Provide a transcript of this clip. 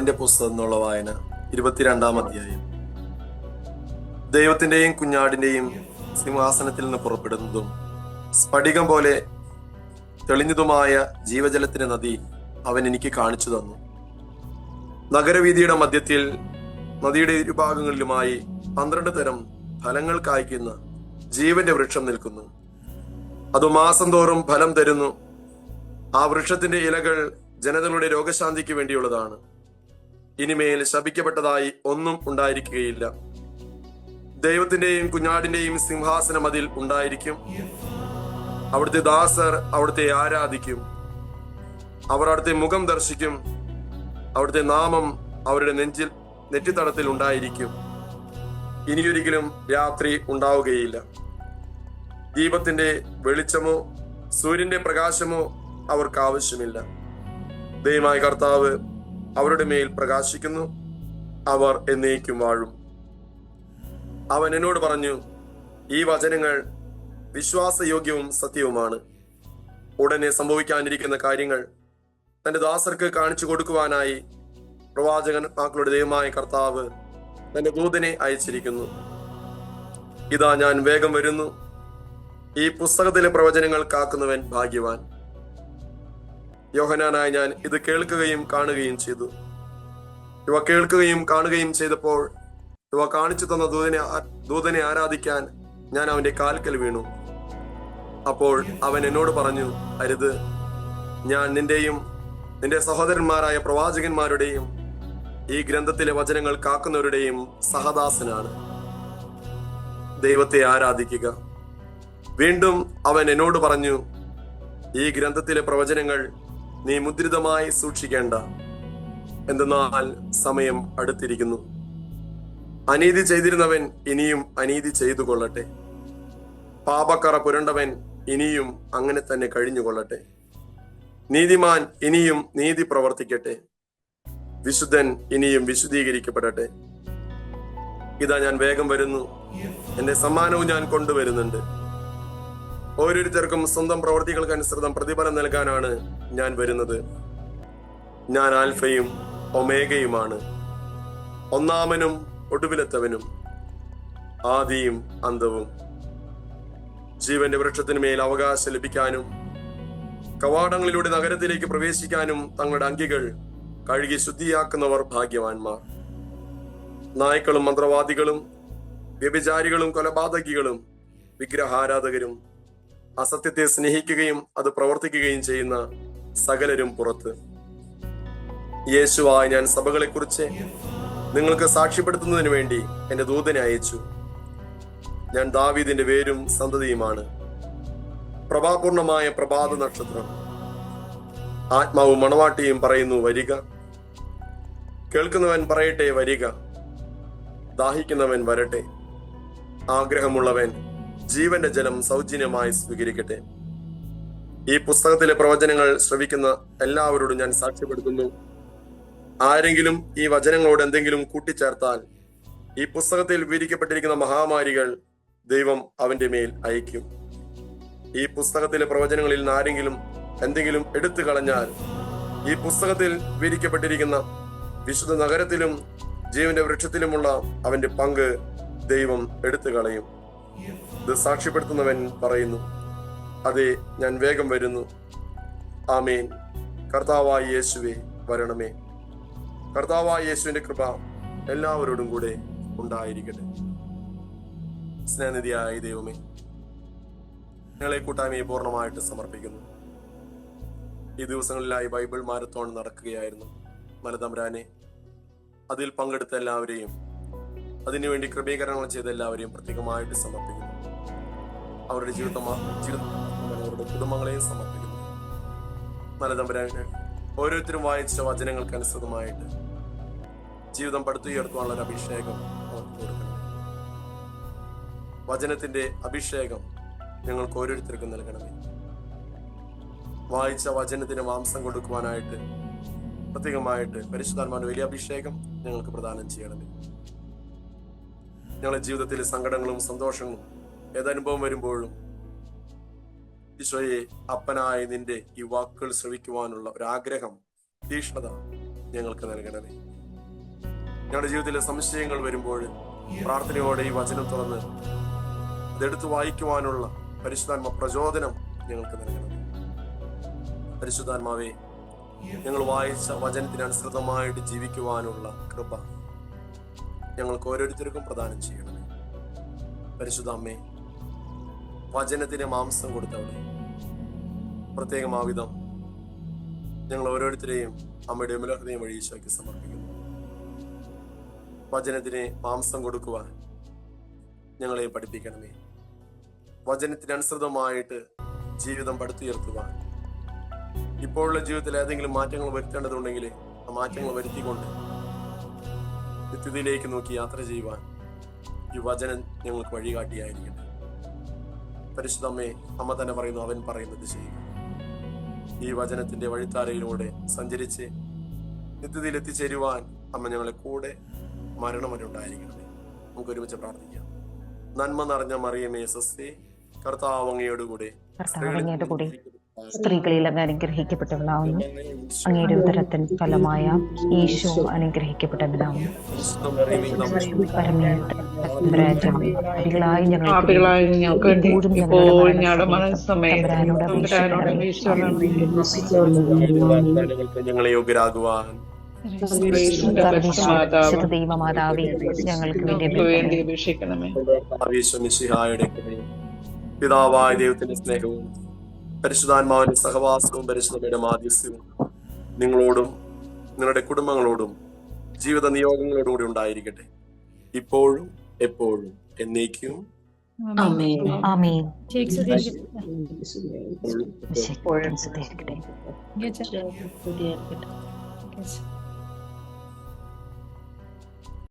കുഞ്ഞാടിന്റെ പുസ്തകം എന്നുള്ള വായന 22-ാം അധ്യായം. ദൈവത്തിന്റെയും കുഞ്ഞാടിന്റെയും സിംഹാസനത്തിൽ നിന്ന് പുറപ്പെടുന്നതും സ്ഫടികം പോലെ തെളിഞ്ഞതുമായ ജീവജലത്തിന്റെ നദി അവൻ എനിക്ക് കാണിച്ചു തന്നു. നഗരവീതിയുടെ മധ്യത്തിൽ നദിയുടെ ഇരുഭാഗങ്ങളിലുമായി 12 തരം ഫലങ്ങൾ കായ്ക്കുന്ന ജീവന്റെ വൃക്ഷം നിൽക്കുന്നു. അത് മാസം തോറും ഫലം തരുന്നു. ആ വൃക്ഷത്തിന്റെ ഇലകൾ ജനതകളുടെ രോഗശാന്തിക്ക് വേണ്ടിയുള്ളതാണ്. ഇനിമേൽ ശപിക്കപ്പെട്ടതായി ഒന്നും ഉണ്ടായിരിക്കുകയില്ല. ദൈവത്തിന്റെയും കുഞ്ഞാടിന്റെയും സിംഹാസനം അതിൽ ഉണ്ടായിരിക്കും. അവിടുത്തെ ദാസർ അവിടുത്തെ ആരാധിക്കും. അവർ അവിടുത്തെ മുഖം ദർശിക്കും. അവിടുത്തെ നാമം അവരുടെ നെറ്റിത്തടത്തിൽ ഉണ്ടായിരിക്കും. ഇനിയൊരിക്കലും രാത്രി ഉണ്ടാവുകയില്ല. ദീപത്തിന്റെ വെളിച്ചമോ സൂര്യന്റെ പ്രകാശമോ അവർക്ക് ആവശ്യമില്ല. ദൈവമായ കർത്താവ് അവരുടെ മേൽ പ്രകാശിക്കുന്നു. അവർ എന്നേക്കും വാഴും. അവൻ എന്നോട് പറഞ്ഞു, ഈ വചനങ്ങൾ വിശ്വാസയോഗ്യവും സത്യവുമാണ്. ഉടനെ സംഭവിക്കാനിരിക്കുന്ന കാര്യങ്ങൾ തന്റെ ദാസർക്ക് കാണിച്ചു കൊടുക്കുവാനായി പ്രവാചകന്മാക്കളുടെ ദൈവമായ കർത്താവ് തന്റെ ദൂതനെ അയച്ചിരിക്കുന്നു. ഇതാ ഞാൻ വേഗം വരുന്നു. ഈ പുസ്തകത്തിലെ പ്രവചനങ്ങൾ കാക്കുന്നവൻ ഭാഗ്യവാൻ. യോഹന്നാനായ ഞാൻ ഇത് കേൾക്കുകയും കാണുകയും ചെയ്തു. ഇവ കേൾക്കുകയും കാണുകയും ചെയ്തപ്പോൾ ഇവ കാണിച്ചു തന്ന ദൂതനെ ആരാധിക്കാൻ ഞാൻ അവന്റെ കാൽക്കൽ വീണു. അപ്പോൾ അവൻ എന്നോട് പറഞ്ഞു, അരുത്, ഞാൻ നിന്റെയും നിന്റെ സഹോദരന്മാരായ പ്രവാചകന്മാരുടെയും ഈ ഗ്രന്ഥത്തിലെ വചനങ്ങൾ കാക്കുന്നവരുടെയും സഹദാസനാണ്. ദൈവത്തെ ആരാധിക്കുക. വീണ്ടും അവൻ എന്നോട് പറഞ്ഞു, ഈ ഗ്രന്ഥത്തിലെ പ്രവചനങ്ങൾ നീ മുദ്രിതമായി സൂക്ഷിക്കേണ്ട, എന്തെന്നാൽ സമയം അടുത്തിരിക്കുന്നു. അനീതി ചെയ്തിരുന്നവൻ ഇനിയും അനീതി ചെയ്തു കൊള്ളട്ടെ. പാപക്കറ പുരണ്ടവൻ ഇനിയും അങ്ങനെ തന്നെ കഴിഞ്ഞുകൊള്ളട്ടെ. നീതിമാൻ ഇനിയും നീതി പ്രവർത്തിക്കട്ടെ. വിശുദ്ധൻ ഇനിയും വിശുദ്ധീകരിക്കപ്പെടട്ടെ. ഇതാ ഞാൻ വേഗം വരുന്നു. എന്റെ സമ്മാനവും ഞാൻ കൊണ്ടുവരുന്നുണ്ട്. ഓരോരുത്തർക്കും സ്വന്തം പ്രവൃത്തികൾക്കനുസൃതം പ്രതിഫലം നൽകാനാണ് ഞാൻ വരുന്നത്. ഞാൻ ആൽഫയും ഒമേഗയുമാണ്, ഒന്നാമനും ഒടുവിലെത്തവനും, ആദിയും അന്തവും. ജീവന്റെ വൃക്ഷത്തിന് മേൽ അവകാശം ലഭിക്കാനും കവാടങ്ങളിലൂടെ നഗരത്തിലേക്ക് പ്രവേശിക്കാനും തങ്ങളുടെ അങ്കികൾ കഴുകി ശുദ്ധിയാക്കുന്നവർ ഭാഗ്യവാന്മാർ. നായ്ക്കളും മന്ത്രവാദികളും വ്യഭിചാരികളും കൊലപാതകികളും വിഗ്രഹാരാധകരും അസത്യത്തെ സ്നേഹിക്കുകയും അത് പ്രവർത്തിക്കുകയും ചെയ്യുന്ന സകലരും പുറത്ത്. യേശുവായി ഞാൻ സഭകളെ കുറിച്ച് നിങ്ങൾക്ക് സാക്ഷ്യപ്പെടുത്തുന്നതിന് വേണ്ടി എന്റെ ദൂതനെ അയച്ചു. ഞാൻ ദാവീദിന്റെ വേരും സന്തതിയുമാണ്. പ്രഭാപൂർണമായ പ്രഭാത നക്ഷത്രം. ആത്മാവും മണവാട്ടിയും പറയുന്നു, വരിക. കേൾക്കുന്നവൻ പറയട്ടെ, വരിക. ദാഹിക്കുന്നവൻ വരട്ടെ. ആഗ്രഹമുള്ളവൻ ജീവന്റെ ജലം സൗജന്യമായി സ്വീകരിക്കട്ടെ. ഈ പുസ്തകത്തിലെ പ്രവചനങ്ങൾ ശ്രവിക്കുന്ന എല്ലാവരോടും ഞാൻ സാക്ഷ്യപ്പെടുത്തുന്നു. ആരെങ്കിലും ഈ വചനങ്ങളോട് എന്തെങ്കിലും കൂട്ടിച്ചേർത്താൽ ഈ പുസ്തകത്തിൽ വിവരിക്കപ്പെട്ടിരിക്കുന്ന മഹാമാരികൾ ദൈവം അവന്റെ മേൽ അയക്കും. ഈ പുസ്തകത്തിലെ പ്രവചനങ്ങളിൽ നിന്ന് ആരെങ്കിലും എന്തെങ്കിലും എടുത്തു കളഞ്ഞാൽ ഈ പുസ്തകത്തിൽ വിവരിക്കപ്പെട്ടിരിക്കുന്ന വിശുദ്ധ നഗരത്തിലും ജീവന്റെ വൃക്ഷത്തിലുമുള്ള അവന്റെ പങ്ക് ദൈവം എടുത്തു കളയും. ഇത് സാക്ഷ്യപ്പെടുത്തുന്നവൻ പറയുന്നു, അതെ, ഞാൻ വേഗം വരുന്നു. ആമേൻ. കർത്താവായ യേശുവേ, വരണമേ. കർത്താവായ യേശുവിന്റെ കൃപ എല്ലാവരോടും കൂടെ ഉണ്ടായിരിക്കട്ടെ. സ്നേഹനിധിയായ ദൈവമേ, ഞങ്ങളെ കൂട്ടായ്മയെ പൂർണ്ണമായിട്ട് സമർപ്പിക്കുന്നു. ഈ ദിവസങ്ങളിലായി ബൈബിൾ മാരത്തോൺ നടക്കുകയായിരുന്നു. മലതമ്പുരാനെ, അതിൽ പങ്കെടുത്ത എല്ലാവരെയും അതിനുവേണ്ടി ക്രമീകരണങ്ങൾ ചെയ്ത എല്ലാവരെയും പ്രത്യേകമായിട്ട് സമർപ്പിക്കുന്നു. അവരുടെ അവരുടെ കുടുംബങ്ങളെയും സമർപ്പിക്കുന്നു. മലതമ്പുരാനെ, ഓരോരുത്തരും വായിച്ച വചനങ്ങൾക്ക് അനുസൃതമായിട്ട് ജീവിതം പടുത്തുയർത്തുവാനുള്ള ഒരു അഭിഷേകം അവർക്ക് കൊടുക്കണം. വചനത്തിന്റെ അഭിഷേകം ഞങ്ങൾക്ക് ഓരോരുത്തർക്കും നൽകണമേ. വായിച്ച വചനത്തിന് മാംസം കൊടുക്കുവാനായിട്ട് പ്രത്യേകമായിട്ട് പരിശുദ്ധാത്മാവിന്റെ വലിയ അഭിഷേകം ഞങ്ങൾക്ക് പ്രദാനം ചെയ്യണമേ. ഞങ്ങളുടെ ജീവിതത്തിലെ സങ്കടങ്ങളും സന്തോഷങ്ങളും ഏതനുഭവം വരുമ്പോഴും ഈശോയെ, അപ്പനായ നിന്റെ ഈ വാക്കുകൾ ശ്രവിക്കുവാനുള്ള ഒരു ആഗ്രഹം, തീക്ഷ്ണത ഞങ്ങൾക്ക് നൽകണമേ. ഞങ്ങളുടെ ജീവിതത്തിലെ സംശയങ്ങൾ വരുമ്പോൾ പ്രാർത്ഥനയോടെ ഈ വചനം തുറന്ന് അതെടുത്ത് വായിക്കുവാനുള്ള പരിശുദ്ധാത്മ പ്രചോദനം ഞങ്ങൾക്ക് നൽകണം. പരിശുദ്ധാത്മാവേ, ഞങ്ങൾ വായിച്ച വചനത്തിനനുസൃതമായിട്ട് ജീവിക്കുവാനുള്ള കൃപ ഞങ്ങൾക്ക് ഓരോരുത്തർക്കും പ്രദാനം ചെയ്യണമേ. പരിശുദ്ധ അമ്മേ, വചനത്തിന് മാംസം കൊടുത്തവളെ, പ്രത്യേകമാവിധം ഞങ്ങൾ ഓരോരുത്തരെയും അമ്മയുടെ വിമലഹൃദയം വഴി ഈശോയ്ക്ക് സമർപ്പിക്കുന്നു. വചനത്തിന് മാംസം കൊടുക്കുവാൻ ഞങ്ങളെ പഠിപ്പിക്കണമേ. വചനത്തിനനുസൃതമായിട്ട് ജീവിതം പടുത്തുയർത്തുവാൻ, ഇപ്പോഴുള്ള ജീവിതത്തിൽ ഏതെങ്കിലും മാറ്റങ്ങൾ വരുത്തേണ്ടതുണ്ടെങ്കിൽ ആ മാറ്റങ്ങൾ വരുത്തിക്കൊണ്ട് നിത്യതയിലേക്ക് നോക്കി യാത്ര ചെയ്യുവാൻ ഈ വചനം ഞങ്ങൾക്ക് വഴികാട്ടിയായിരിക്കട്ടെ. പരിശുദ്ധമ്മേ, അമ്മ തന്നെ പറയുന്നു, അവൻ പറയുന്നത് ചെയ്യുക. ഈ വചനത്തിന്റെ വഴിത്താരയിലൂടെ സഞ്ചരിച്ച് നിത്യതയിൽ എത്തിച്ചേരുവാൻ അമ്മ ഞങ്ങളെ കൂടെ മരണം വരെ ഉണ്ടായിരിക്കണമേ. നമുക്ക് ഒരുമിച്ച് പ്രാർത്ഥിക്കാം. നന്മ നിറഞ്ഞ മറിയമേ സ്വസ്തി, കർത്താവ് അങ്ങയോടുകൂടെ സ്ത്രീകളിൽ അങ്ങ് അനുഗ്രഹിക്കപ്പെട്ടവളാവുന്നു. അങ്ങയുടെ ഉദരത്തിൻ ഫലമായ ഈശോ അനുഗ്രഹിക്കപ്പെട്ടവനാവുന്നു. പാപികളായ ഞങ്ങൾക്ക് ഞങ്ങളെ യോഗ്യരാകുവാൻ ദൈവമാതാവേ ഞങ്ങൾക്ക് വേണ്ടി അപേക്ഷിക്കണമേ. പിതാവായ ദൈവത്തിന്റെ സ്നേഹവും പരിശുദ്ധാത്മാവിന്റെ സഹവാസവും പരിശുദ്ധയുടെ മാധ്യസ്ഥവും നിങ്ങളോടും നിങ്ങളുടെ കുടുംബങ്ങളോടും ജീവിത നിയോഗങ്ങളോടും കൂടി ഉണ്ടായിരിക്കട്ടെ, ഇപ്പോഴും എപ്പോഴും എന്നേക്കും. ആമേൻ. Yes.